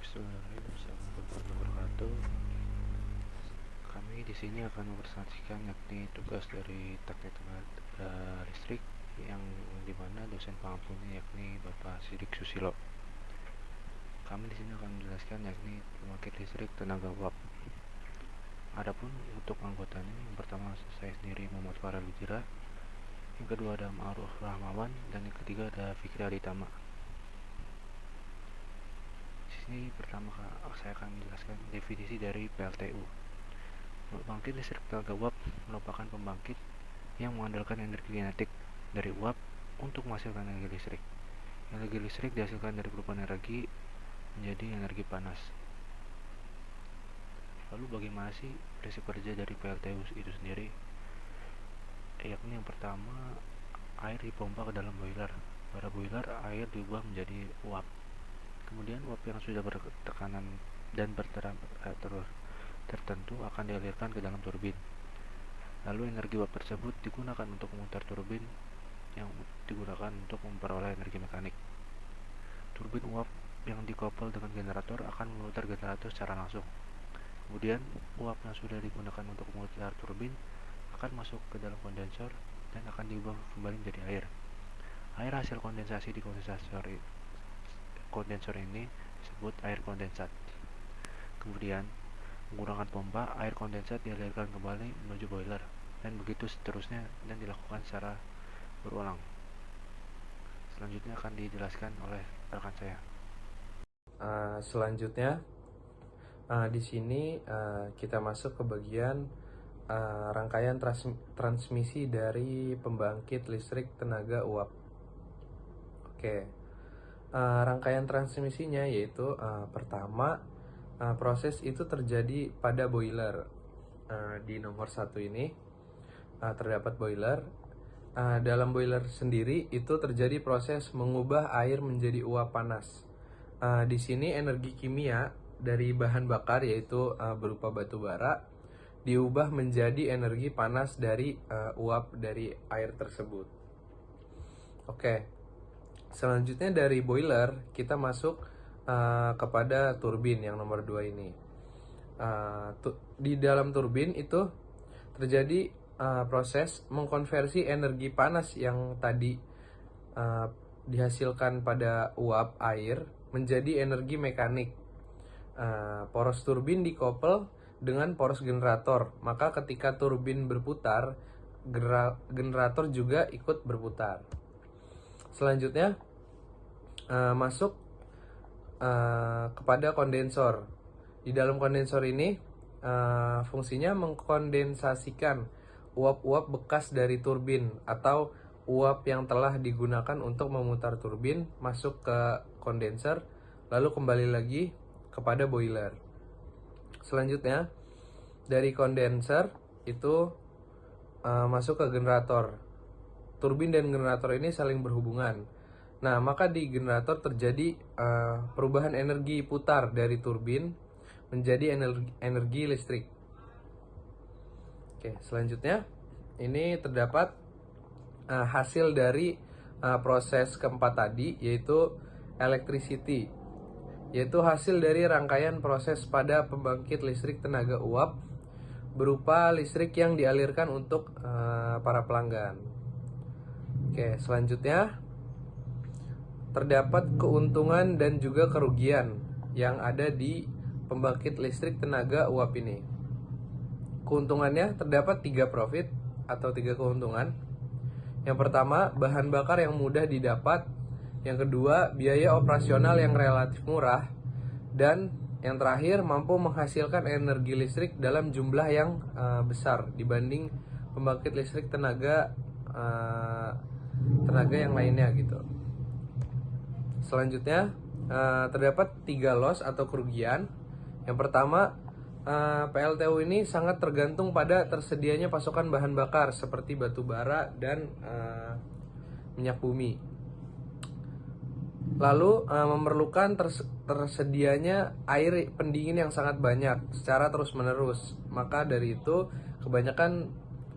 Bismillahirrahmanirrahim. Assalamualaikum warahmatullahi wabarakatuh. Kami di sini akan mempresentasikan yakni tugas dari teknik tenaga listrik yang dimana dosen pengampunya yakni Bapak Sidik Susilo. Kami di sini akan menjelaskan yakni pembangkit listrik tenaga uap. Adapun untuk anggotanya, yang pertama saya sendiri Muhammad Farel Wijira, yang kedua ada Ma'ruf Rahmawan, dan yang ketiga ada Fikri Aditama. Di sini pertama saya akan menjelaskan definisi dari PLTU. Pembangkit listrik tenaga uap merupakan pembangkit yang mengandalkan energi kinetik dari uap untuk menghasilkan energi listrik. Energi listrik dihasilkan dari perubahan energi menjadi energi panas. Lalu bagaimana sih prinsip kerja dari PLTU itu sendiri? Yakni yang pertama, air dipompa ke dalam boiler. Pada boiler, air diubah menjadi uap. Kemudian uap yang sudah bertekanan dan bertemperatur tertentu akan dialirkan ke dalam turbin. Lalu energi uap tersebut digunakan untuk memutar turbin yang digunakan untuk memperoleh energi mekanik. Turbin uap yang dikoppel dengan generator akan memutar generator secara langsung. Kemudian uap yang sudah digunakan untuk memutar turbin akan masuk ke dalam kondensor dan akan diubah kembali menjadi air. Air hasil kondensasi di kondensor ini disebut air kondensat. Kemudian menggunakan pompa, air kondensat dialirkan kembali menuju boiler, dan begitu seterusnya, dan dilakukan secara berulang. Selanjutnya akan dijelaskan oleh rekan saya. Selanjutnya di sini kita masuk ke bagian rangkaian transmisi dari pembangkit listrik tenaga uap. Oke. Rangkaian transmisinya yaitu pertama, proses itu terjadi pada boiler. Di nomor 1 ini terdapat boiler. Dalam boiler sendiri itu terjadi proses mengubah air menjadi uap panas. Di sini energi kimia dari bahan bakar yaitu berupa batu bara diubah menjadi energi panas dari uap dari air tersebut. Oke. Selanjutnya dari boiler kita masuk kepada turbin yang nomor 2 ini. Di dalam turbin itu terjadi proses mengkonversi energi panas yang tadi dihasilkan pada uap air menjadi energi mekanik. Poros turbin dikoppel dengan poros generator, maka ketika turbin berputar, generator juga ikut berputar. Selanjutnya masuk kepada kondensor. Di dalam kondensor ini fungsinya mengkondensasikan uap-uap bekas dari turbin atau uap yang telah digunakan untuk memutar turbin masuk ke kondenser, lalu kembali lagi kepada boiler. Selanjutnya dari kondenser itu masuk ke generator. Turbin dan generator ini saling berhubungan. Nah, maka di generator terjadi perubahan energi putar dari turbin menjadi energi listrik. Oke, selanjutnya ini terdapat hasil dari proses keempat tadi, yaitu electricity, yaitu hasil dari rangkaian proses pada pembangkit listrik tenaga uap berupa listrik yang dialirkan untuk para pelanggan. Oke, selanjutnya terdapat keuntungan dan juga kerugian yang ada di pembangkit listrik tenaga uap ini. Keuntungannya terdapat 3 profit atau 3 keuntungan. Yang pertama, bahan bakar yang mudah didapat. Yang kedua, biaya operasional yang relatif murah. Dan yang terakhir, mampu menghasilkan energi listrik dalam jumlah yang besar dibanding pembangkit listrik tenaga yang lainnya gitu. Selanjutnya terdapat 3 loss atau kerugian. Yang pertama, PLTU ini sangat tergantung pada tersedianya pasokan bahan bakar seperti batu bara dan minyak bumi. Lalu memerlukan tersedianya air pendingin yang sangat banyak secara terus-menerus. Maka dari itu kebanyakan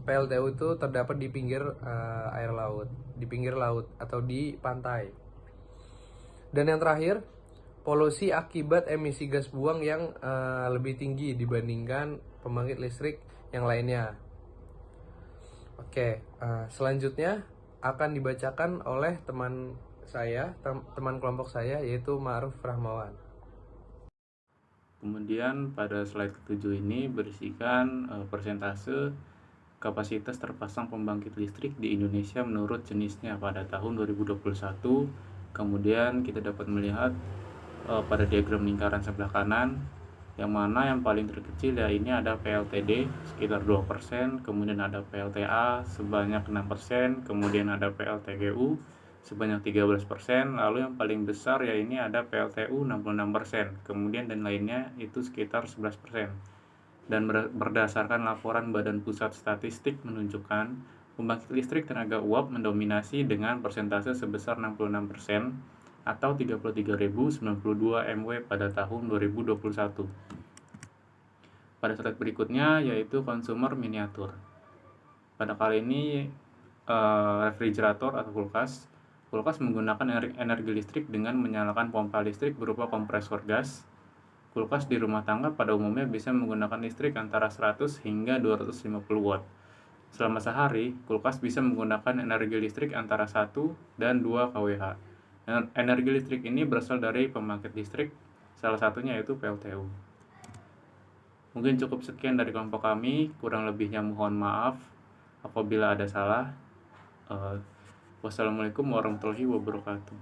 PLTU itu terdapat di pinggir air laut, di pinggir laut atau di pantai. Dan yang terakhir, polusi akibat emisi gas buang yang lebih tinggi dibandingkan pembangkit listrik yang lainnya. Oke, selanjutnya akan dibacakan oleh teman saya, teman kelompok saya, yaitu Ma'ruf Rahmawan. Kemudian pada slide ketujuh ini berisikan persentase kapasitas terpasang pembangkit listrik di Indonesia menurut jenisnya pada tahun 2021. Kemudian kita dapat melihat pada diagram lingkaran sebelah kanan, yang mana yang paling terkecil ya ini ada PLTD sekitar 2%, kemudian ada PLTA sebanyak 6%, kemudian ada PLTGU sebanyak 13%, lalu yang paling besar ya ini ada PLTU 66%, kemudian dan lainnya itu sekitar 11%. Dan berdasarkan laporan Badan Pusat Statistik menunjukkan pembangkit listrik tenaga uap mendominasi dengan persentase sebesar 66% atau 33.092 MW pada tahun 2021. Pada slide berikutnya yaitu konsumer miniatur. Pada kali ini refrigerator atau kulkas menggunakan energi listrik dengan menyalakan pompa listrik berupa kompresor gas. Kulkas di rumah tangga pada umumnya bisa menggunakan listrik antara 100 hingga 250 watt. Selama sehari, kulkas bisa menggunakan energi listrik antara 1 dan 2 kWh. Energi listrik ini berasal dari pembangkit listrik, salah satunya yaitu PLTU. Mungkin cukup sekian dari kelompok kami, kurang lebihnya mohon maaf apabila ada salah. Wassalamualaikum warahmatullahi wabarakatuh.